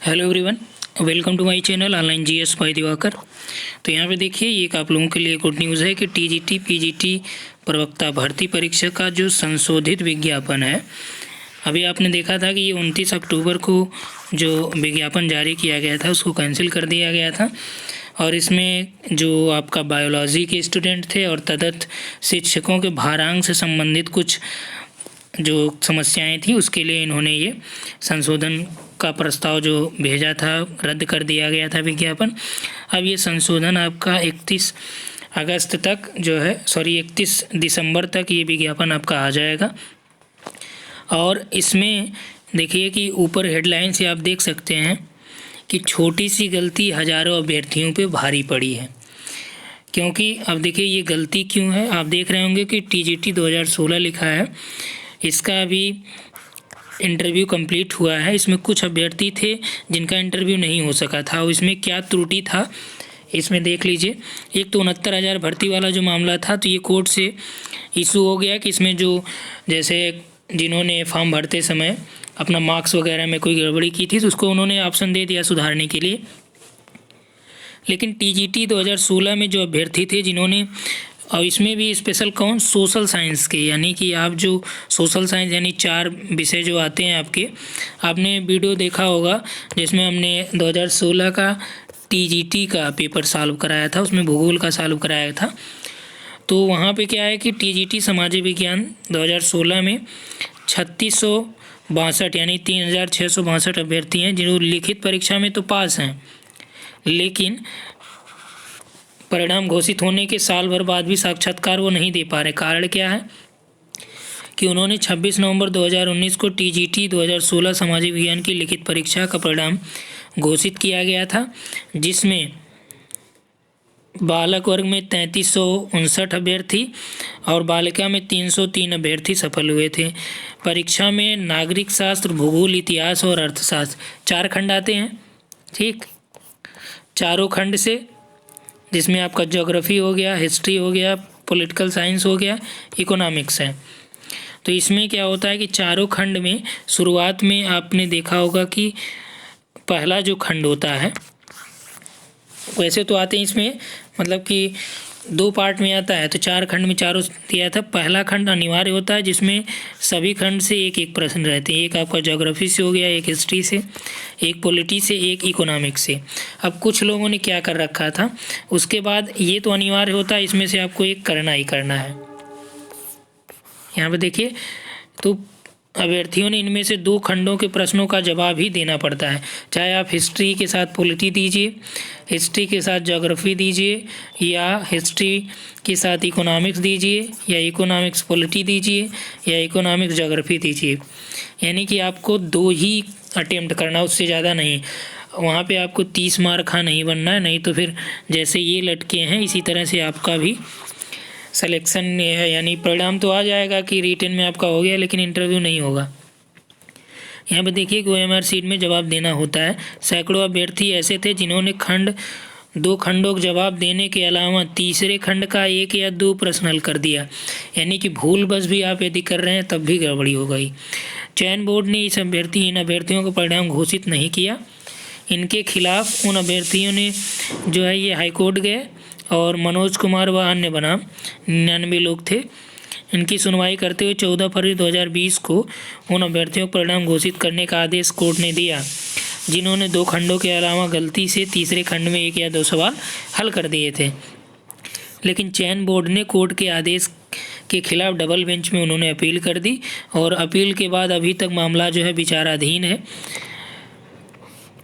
Hello everyone, welcome to my channel online GS by Diwakar. तो यहाँ पे देखिए, ये एक आप लोगों के लिए गुड न्यूज़ है कि टीजीटी पीजीटी प्रवक्ता भर्ती परीक्षा का जो संशोधित विज्ञापन है, अभी आपने देखा था कि ये 29 अक्टूबर को जो विज्ञापन जारी किया गया था उसको कैंसिल कर दिया गया था। और इसमें जो आपका बायोलॉजी के स्टूडेंट थे और तदर्थ शिक्षकों के भारांक से संबंधित कुछ जो समस्याएं थी उसके लिए इन्होंने ये संशोधन का प्रस्ताव जो भेजा था रद्द कर दिया गया था विज्ञापन। अब ये संशोधन आपका 31 अगस्त तक जो है 31 दिसंबर तक ये विज्ञापन आपका आ जाएगा। और इसमें देखिए कि ऊपर हेडलाइन से आप देख सकते हैं कि छोटी सी गलती हज़ारों अभ्यर्थियों पे भारी पड़ी है। क्योंकि अब देखिए ये गलती क्यों है, आप देख रहे होंगे कि टीजीटी 2016 लिखा है, इसका अभी इंटरव्यू कंप्लीट हुआ है। इसमें कुछ अभ्यर्थी थे जिनका इंटरव्यू नहीं हो सका था। और इसमें क्या त्रुटि था इसमें देख लीजिए। एक तो 69,000 भर्ती वाला जो मामला था, तो ये कोर्ट से इशू हो गया कि इसमें जो जैसे जिन्होंने फॉर्म भरते समय अपना मार्क्स वगैरह में कोई गड़बड़ी की थी तो उसको उन्होंने ऑप्शन दे दिया सुधारने के लिए। लेकिन टीजीटी 2016 में जो अभ्यर्थी थे जिन्होंने, और इसमें भी स्पेशल कौन, सोशल साइंस के, यानी कि आप जो सोशल साइंस यानी 4 विषय जो आते हैं आपके, आपने वीडियो देखा होगा जिसमें हमने 2016 का टीजीटी का पेपर सॉल्व कराया था, उसमें भूगोल का सॉल्व कराया था। तो वहाँ पे क्या है कि टीजीटी सामाजिक विज्ञान 2016 में 3662 यानी 3662 अभ्यर्थी हैं जिन्होंने लिखित परीक्षा में तो पास हैं, लेकिन परिणाम घोषित होने के साल भर बाद भी साक्षात्कार वो नहीं दे पा रहे। कारण क्या है कि उन्होंने 26 नवंबर 2019 को टीजीटी 2016 सामाजिक विज्ञान की लिखित परीक्षा का परिणाम घोषित किया गया था, जिसमें बालक वर्ग में 3359 अभ्यर्थी और बालिका में 303 अभ्यर्थी सफल हुए थे। परीक्षा में नागरिक शास्त्र, भूगोल, इतिहास और अर्थशास्त्र 4 खंड आते हैं, ठीक, चारों खंड से, जिसमें आपका ज्योग्राफी हो गया, हिस्ट्री हो गया, पॉलिटिकल साइंस हो गया, इकोनॉमिक्स है। तो इसमें क्या होता है कि चारों खंड में शुरुआत में आपने देखा होगा कि पहला जो खंड होता है, वैसे तो आते हैं इसमें मतलब कि 2 पार्ट में आता है, तो 4 खंड में चारों दिया था। पहला खंड अनिवार्य होता है जिसमें सभी खंड से एक एक प्रश्न रहते हैं, एक आपका ज्योग्राफी से हो गया, एक हिस्ट्री से, एक पॉलिटी से, एक इकोनॉमिक्स से। अब कुछ लोगों ने क्या कर रखा था, उसके बाद ये तो अनिवार्य होता है, इसमें से आपको एक करना ही करना है। यहाँ पे देखिए, तो अभ्यर्थियों ने इनमें से 2 खंडों के प्रश्नों का जवाब ही देना पड़ता है, चाहे आप हिस्ट्री के साथ पॉलिटी दीजिए, हिस्ट्री के साथ ज्योग्राफी दीजिए, या हिस्ट्री के साथ इकोनॉमिक्स दीजिए, या इकोनॉमिक्स पॉलिटी दीजिए, या इकोनॉमिक्स ज्योग्राफी दीजिए। यानी कि आपको 2 ही अटेम्प्ट करना, उससे ज़्यादा नहीं। वहाँ पे आपको 30 मार्क का नहीं बनना है, नहीं तो फिर जैसे ये लटके हैं इसी तरह से आपका भी सिलेक्शन है, यानी परिणाम तो आ जाएगा कि रिटन में आपका हो गया, लेकिन इंटरव्यू नहीं होगा। यहाँ पे देखिए कि OMR शीट में जवाब देना होता है। सैकड़ों अभ्यर्थी ऐसे थे जिन्होंने 2 खंडों का जवाब देने के अलावा तीसरे खंड का 1 या 2 प्रश्न हल कर दिया, यानी कि भूल बस भी आप यदि कर रहे हैं तब भी गड़बड़ी हो गई। चयन बोर्ड ने इन अभ्यर्थियों का परिणाम घोषित नहीं किया। इनके खिलाफ उन अभ्यर्थियों ने जो है ये हाईकोर्ट गए और मनोज कुमार व अन्य बनाम 99 लोग थे। इनकी सुनवाई करते हुए 14 फरवरी 2020 को उन अभ्यर्थियों को परिणाम घोषित करने का आदेश कोर्ट ने दिया जिन्होंने 2 खंडों के अलावा गलती से तीसरे खंड में 1 या 2 सवाल हल कर दिए थे। लेकिन चयन बोर्ड ने कोर्ट के आदेश के खिलाफ डबल बेंच में उन्होंने अपील कर दी, और अपील के बाद अभी तक मामला जो है विचाराधीन है,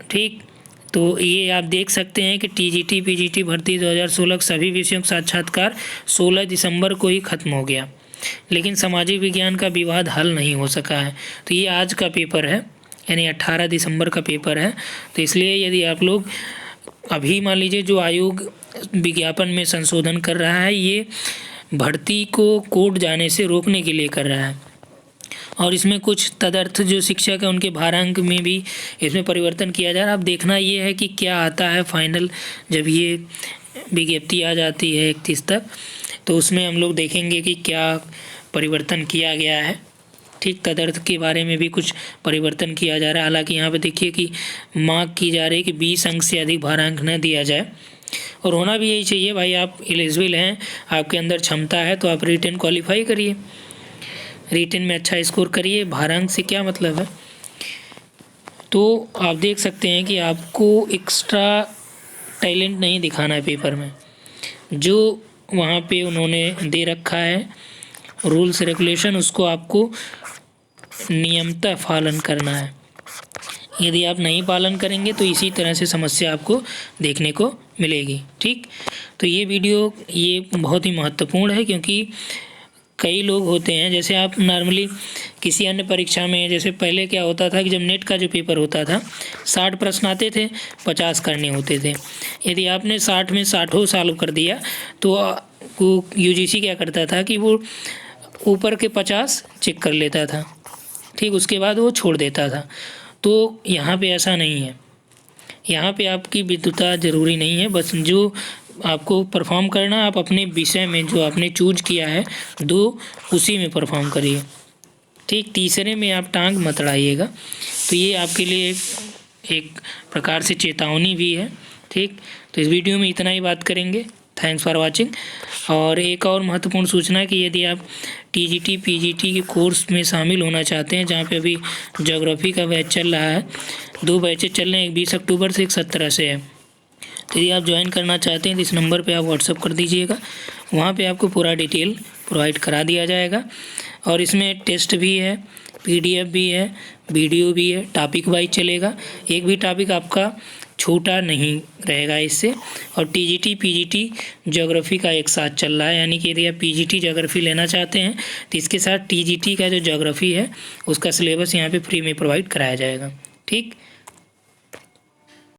ठीक। तो ये आप देख सकते हैं कि टीजीटी पीजीटी भर्ती 2016 सभी विषयों का साक्षात्कार 16 दिसंबर को ही खत्म हो गया, लेकिन सामाजिक विज्ञान का विवाद हल नहीं हो सका है। तो ये आज का पेपर है, यानी 18 दिसंबर का पेपर है। तो इसलिए यदि आप लोग अभी मान लीजिए, जो आयोग विज्ञापन में संशोधन कर रहा है, ये भर्ती को कोर्ट जाने से रोकने के लिए कर रहा है, और इसमें कुछ तदर्थ जो शिक्षक है उनके भारांक में भी इसमें परिवर्तन किया जा रहा है। अब देखना ये है कि क्या आता है फाइनल, जब ये विज्ञप्ति आ जाती है 31 तक, तो उसमें हम लोग देखेंगे कि क्या परिवर्तन किया गया है। ठीक, तदर्थ के बारे में भी कुछ परिवर्तन किया जा रहा है। हालांकि यहाँ पे देखिए कि मांग की जा रही है कि 20 अंक से अधिक भारांक न दिया जाए, और होना भी यही चाहिए भाई। आप एलिजिबल हैं, आपके अंदर क्षमता है, तो आप रिटेन क्वालिफाई करिए, रिटेन में अच्छा स्कोर करिए। भारांक से क्या मतलब है? तो आप देख सकते हैं कि आपको एक्स्ट्रा टैलेंट नहीं दिखाना है पेपर में, जो वहाँ पे उन्होंने दे रखा है रूल्स रेगुलेशन, उसको आपको नियमतः पालन करना है। यदि आप नहीं पालन करेंगे तो इसी तरह से समस्या आपको देखने को मिलेगी। ठीक, तो ये वीडियो ये बहुत ही महत्वपूर्ण है, क्योंकि कई लोग होते हैं, जैसे आप नॉर्मली किसी अन्य परीक्षा में, जैसे पहले क्या होता था कि जब नेट का जो पेपर होता था 60 प्रश्न आते थे, 50 करने होते थे। यदि आपने 60 में 60 सॉल्व कर दिया तो यूजीसी क्या करता था कि वो ऊपर के 50 चेक कर लेता था, ठीक, उसके बाद वो छोड़ देता था। तो यहाँ पे ऐसा नहीं है, यहाँ पे आपकी विद्वता ज़रूरी नहीं है, बस जो आपको परफॉर्म करना, आप अपने विषय में जो आपने चूज किया है उसी में परफॉर्म करिए। ठीक, तीसरे में आप टांग मत अड़ाइएगा। तो ये आपके लिए एक प्रकार से चेतावनी भी है। ठीक, तो इस वीडियो में इतना ही बात करेंगे। Thanks for watching. और एक और महत्वपूर्ण सूचना कि यदि आप टीजीटी पीजीटी के कोर्स में शामिल होना चाहते हैं, जहाँ पे अभी ज्योग्राफी का बैच चल रहा है, 2 बैचेज चल रहे हैं, एक 20 अक्टूबर से, एक 17 से है। तो यदि आप ज्वाइन करना चाहते हैं तो इस नंबर पे आप व्हाट्सअप कर दीजिएगा, वहाँ पे आपको पूरा डिटेल प्रोवाइड करा दिया जाएगा। और इसमें टेस्ट भी है, पीडीएफ भी है, वीडियो भी है, टॉपिक वाइज चलेगा, एक भी टॉपिक आपका छोटा नहीं रहेगा इससे। और टीजीटी पीजीटी ज्योग्राफी का एक साथ चल रहा है, यानी कि यदि आप पीजीटी ज्योग्राफी लेना चाहते हैं तो इसके साथ टीजीटी का जो ज्योग्राफी है उसका सिलेबस यहाँ पे फ्री में प्रोवाइड कराया जाएगा। ठीक।